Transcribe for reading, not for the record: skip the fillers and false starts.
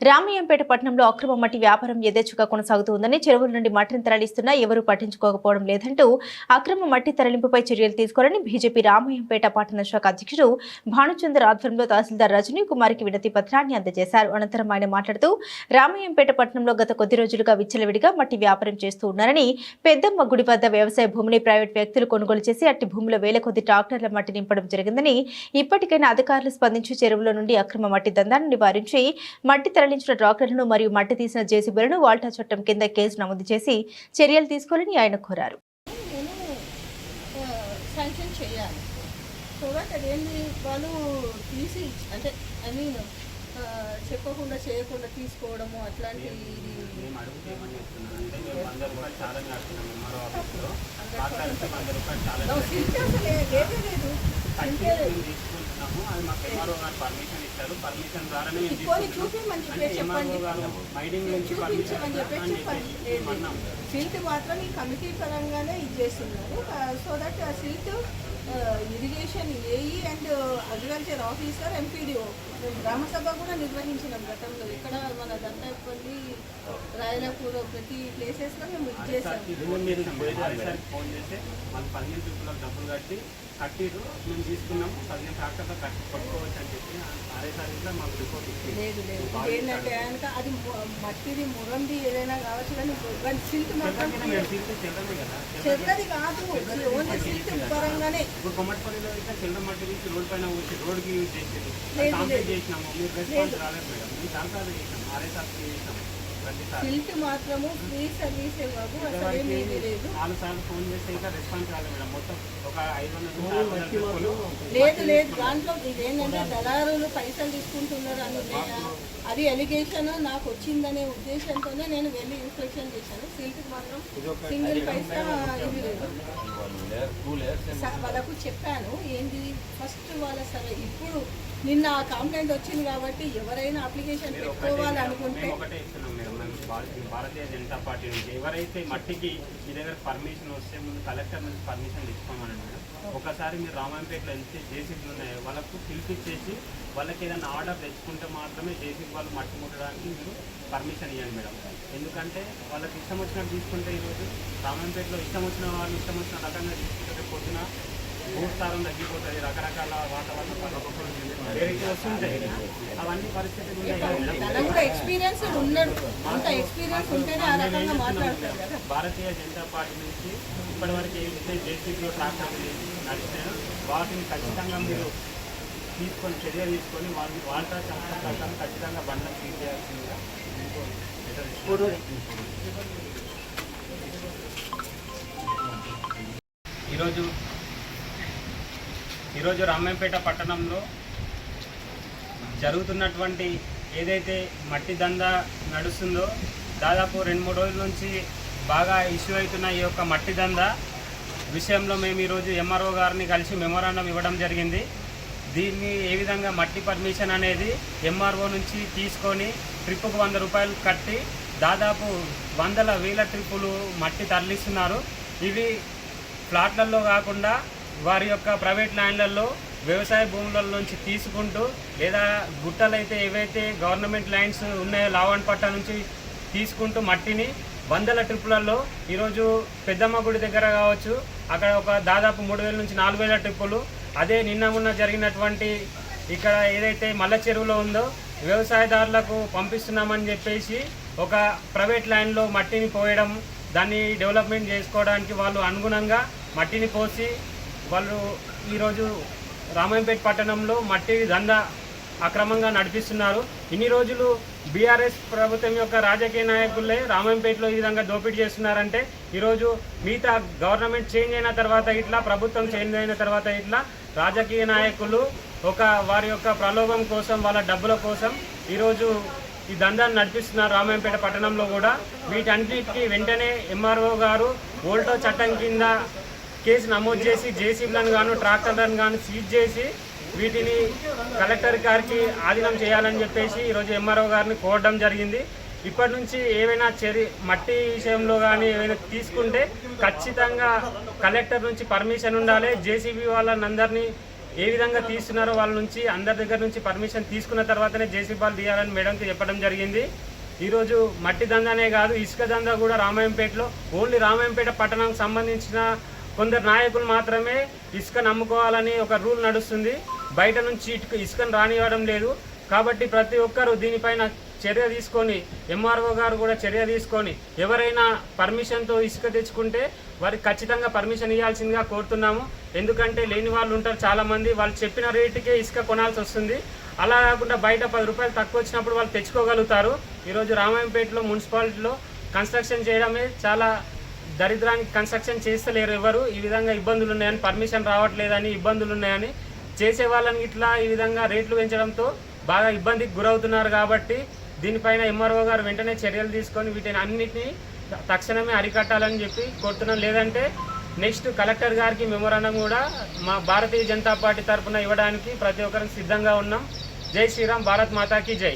రామయ్యంపేట పట్టణంలో అక్రమ మట్టి వ్యాపారం యథేచ్ఛగా కొనసాగుతోందని, చెరువుల నుండి మట్టిని తరలిస్తున్నా ఎవరూ పట్టించుకోకపోవడం లేదంటూ అక్రమ మట్టి తరలింపుపై చర్యలు తీసుకోవాలని బీజేపీ రామయ్యంపేట పట్టణ శాఖ అధ్యక్షుడు భానుచందర్ ఆధ్వర్యంలో తహసీల్దార్ రజనీ కుమార్కి వినతి పత్రాన్ని అందజేశారు. అనంతరం ఆయన మాట్లాడుతూ రామయ్యంపేట పట్టణంలో గత కొద్ది రోజులుగా విచ్చలవిడిగా మట్టి వ్యాపారం చేస్తూ ఉన్నారని, పెద్దమ్మ గుడి వద్ద వ్యవసాయ భూమిని ప్రైవేట్ వ్యక్తులు కొనుగోలు చేసి అట్టి భూమిలో వేల కొద్ది ట్రాక్టర్ల మట్టి నింపడం జరిగిందని, ఇప్పటికైనా అధికారులు స్పందించి చెరువుల నుండి అక్రమ మట్టి దందాన్ని నివారించి మట్టి తరలించిన ట్రాక్టర్లను మరియు మట్టి తీసిన జేసీబీలను వాల్టా చట్టం కింద కేసు నమోదు చేసి చర్యలు తీసుకోవాలని ఆయన కోరారు. చెప్పకుండా చేయకుండా తీసుకోవడము అట్లాంటి సిల్ట్ మాత్రం ఈ కమిటీ పరంగానే ఇచ్చేస్తున్నారు. సో దట్ ఆ silt irrigation AE and agriculture officer MPDO gram sabha కూడా నిర్వహించినాం గతంలో. ఇక్కడ మన దంతాపల్లి, రాయలపూర్ ప్రతి ప్లేసెస్లో మేము ఇచ్చేసాం. కట్టిరు మేము తీసుకున్నాము 15 ట్రాక్టర్లో పట్టుకోవచ్చు అని చెప్పి అరేసారిలో మాకు రిపోర్ట్ ఇచ్చింది. లేదు ఏంటంటే కనుక అది మట్టిది మురంది ఏదైనా కావచ్చు, కానీ సిల్ట్ మాత్రం చెల్లది కాదు, ఓన్లీ సిల్ట్ పరంగానే. ఇప్పుడు కొమ్మటిపల్లిలో అయితే చెల్ల మట్టి తీసి రోడ్ పైన వచ్చి రోడ్కి యూజ్ చేసేది కాంప్లీట్ చేసినాము. మీరు రెస్పాన్స్ రాలేదు మేడం, మేము చాలా చేసినాము, ఆర్ఎస్ఆర్కి చేసినాము. సిల్ట్ మాత్రము ఫ్రీ సర్వీసే బాబు, అసలు ఏమీ లేదు. 4 సార్లు ఫోన్ చేస్తే ఇంకా రెస్పాన్స్ రాలేదు మేడం. మొత్తం ఒక 500 లేదు దాంట్లో ఇదేంటంటే దళారులు పైసలు తీసుకుంటున్నారు అని అది ఎలిగేషన్ నాకు వచ్చిందనే ఉద్దేశంతోనే నేను వెళ్ళి ఇన్స్పెక్షన్ చేశాను. సిల్ట్ మాత్రం సింగిల్ పైసా ఇది లేదు. వాళ్ళకు చెప్పాను ఏంటి ఫస్ట్ వాళ్ళ సరే. ఇప్పుడు నిన్న ఆ కంప్లైంట్ వచ్చింది కాబట్టి ఎవరైనా అప్లికేషన్ పెట్టుకోవాలనుకుంటే భారతీయ జనతా పార్టీ నుంచి ఎవరైతే మట్టికి మీ దగ్గర పర్మిషన్ వస్తే ముందు కలెక్టర్ నుంచి పర్మిషన్ తీసుకోమని మేడం. ఒకసారి మీరు రామాయంపేటలో వెళ్తే జేసీబీలు ఉన్నాయో వాళ్ళకు పిలిపించేసి వాళ్ళకి ఏదైనా ఆర్డర్ తెచ్చుకుంటే మాత్రమే జేసీబీ వాళ్ళు మట్టి ముట్టడానికి మీరు పర్మిషన్ ఇవ్వండి మేడం. ఎందుకంటే వాళ్ళకి ఇష్టం వచ్చినట్టు తీసుకుంటే ఈరోజు రామాయంపేటలో ఇష్టం వచ్చిన వాళ్ళు ఇష్టం వచ్చిన రకంగా తీసుకుంటే పొద్దున భూస్థానం తగ్గిపోతుంది, రకరకాల వాతావరణం వస్తుంటాయి. అవన్నీ పరిస్థితులు ఎక్స్పీరియన్స్ ఉన్నాడు, అంత ఎక్స్పీరియన్స్ ఉంటేనే ఆ రకంగా మాట్లాడతారు కదా. భారతీయ జనతా పార్టీ నుంచి ఇప్పటివరకు ఏదైతే జేసీబీలో ట్రాక్టర్లు నడిచినాయో వాటిని ఖచ్చితంగా మీరు తీసుకొని చర్య తీసుకొని వాళ్ళ చట్టం ప్రకారం ఖచ్చితంగా బండ్లను క్లీన్ చేయాల్సిందిగా ఈరోజు రామాయంపేట పట్టణంలో జరుగుతున్నటువంటి ఏదైతే మట్టి దందా నడుస్తుందో దాదాపు 2-3 రోజుల నుంచి బాగా ఇష్యూ అవుతున్న ఈ యొక్క మట్టి దందా విషయంలో మేము ఈరోజు ఎంఆర్ఓ గారిని కలిసి మెమోరాండం ఇవ్వడం జరిగింది. దీన్ని ఏ విధంగా మట్టి పర్మిషన్ అనేది ఎంఆర్ఓ నుంచి తీసుకొని ట్రిప్పుకు 100 రూపాయలు కట్టి దాదాపు 100,000 ట్రిప్పులు మట్టి తరలిస్తున్నారు. ఇవి ఫ్లాట్లలో కాకుండా వారి యొక్క ప్రైవేట్ ల్యాండ్లలో వ్యవసాయ భూముల నుంచి తీసుకుంటూ లేదా గుట్టలైతే ఏవైతే గవర్నమెంట్ ల్యాండ్స్ ఉన్నాయో లావణపట్ట నుంచి తీసుకుంటూ మట్టిని 100 ట్రిప్పులలో ఈరోజు పెద్దమ్మ గుడి దగ్గర కావచ్చు, అక్కడ ఒక దాదాపు 3,000 నుంచి 4,000 ట్రిప్పులు. అదే నిన్న జరిగినటువంటి ఇక్కడ ఏదైతే మల్ల చెరువులో ఉందో వ్యవసాయదారులకు పంపిస్తున్నామని చెప్పేసి ఒక ప్రైవేట్ ల్యాండ్లో మట్టిని పోయడం, దాన్ని డెవలప్మెంట్ చేసుకోవడానికి వాళ్ళు అనుగుణంగా మట్టిని పోసి వాళ్ళు ఈరోజు రామాయంపేట పట్టణంలో మట్టి దందా అక్రమంగా నడిపిస్తున్నారు. ఇన్ని రోజులు బీఆర్ఎస్ ప్రభుత్వం యొక్క రాజకీయ నాయకులే రామాయంపేటలో ఈ విధంగా దోపిడీ చేస్తున్నారంటే ఈరోజు మిగతా గవర్నమెంట్ చేంజ్ అయిన తర్వాత ఇట్లా ప్రభుత్వం చేంజ్ అయిన తర్వాత ఇట్లా రాజకీయ నాయకులు వారి యొక్క ప్రలోభం కోసం వాళ్ళ డబ్బుల కోసం ఈరోజు ఈ దందాన్ని నడిపిస్తున్నారు రామాయంపేట పట్టణంలో కూడా. వీటన్నిటికీ వెంటనే ఎంఆర్ఓ గారు ఓల్టో చట్టం కింద కేసు నమోదు చేసి జేసీబీలను గాను ట్రాక్టర్లను గాను సీజ్ చేసి వీటిని కలెక్టర్ గారికి ఆధీనం చేయాలని చెప్పేసి ఈరోజు ఎంఆర్ఓ గారిని కోరడం జరిగింది. ఇప్పటి నుంచి ఏవైనా మట్టి విషయంలో కానీ ఏమైనా తీసుకుంటే ఖచ్చితంగా కలెక్టర్ నుంచి పర్మిషన్ ఉండాలి. జేసీబీ వాళ్ళని అందరినీ ఏ విధంగా తీస్తున్నారో వాళ్ళ నుంచి అందరి దగ్గర నుంచి పర్మిషన్ తీసుకున్న తర్వాతనే జేసీబీలు తీయాలని మేడంకి చెప్పడం జరిగింది. ఈరోజు మట్టి దందానే కాదు, ఇసుక దందా కూడా రామాయంపేటలో ఓన్లీ రామాయంపేట పట్టణానికి సంబంధించిన కొందరు నాయకులు మాత్రమే ఇసుక నమ్ముకోవాలని ఒక రూల్ నడుస్తుంది. బయట నుంచి ఇసుకను రానివ్వడం లేదు. కాబట్టి ప్రతి ఒక్కరూ దీనిపైన చర్య తీసుకొని, ఎంఆర్ఓ గారు కూడా చర్య తీసుకొని ఎవరైనా పర్మిషన్తో ఇసుక తెచ్చుకుంటే వారికి ఖచ్చితంగా పర్మిషన్ ఇవ్వాల్సిందిగా కోరుతున్నాము. ఎందుకంటే లేని వాళ్ళు ఉంటారు చాలామంది, వాళ్ళు చెప్పిన రేటుకే ఇసుక కొనాల్సి వస్తుంది. అలా కాకుండా బయట 10 రూపాయలు తక్కువ వచ్చినప్పుడు వాళ్ళు తెచ్చుకోగలుగుతారు. ఈరోజు రామాయంపేటలో మున్సిపాలిటీలో కన్స్ట్రక్షన్ చేయడమే చాలా దరిద్రానికి కన్స్ట్రక్షన్ చేస్తలేరు ఎవరు. ఈ విధంగా ఇబ్బందులు ఉన్నాయని, పర్మిషన్ రావట్లేదని ఇబ్బందులు ఉన్నాయని చేసే వాళ్ళని ఇట్లా ఈ విధంగా రేట్లు పెంచడంతో బాగా ఇబ్బందికి గురవుతున్నారు. కాబట్టి దీనిపైన ఎంఆర్ఓ గారు వెంటనే చర్యలు తీసుకొని వీటిని అన్నిటినీ తక్షణమే అరికట్టాలని చెప్పి కోరుతున్నాం. లేదంటే నెక్స్ట్ కలెక్టర్ గారికి మెమోరాండం కూడా మా భారతీయ జనతా పార్టీ తరఫున ఇవ్వడానికి ప్రతి ఒక్కరికి సిద్ధంగా ఉన్నాం. జై శ్రీరామ్, భారత్ మాతాకి జై.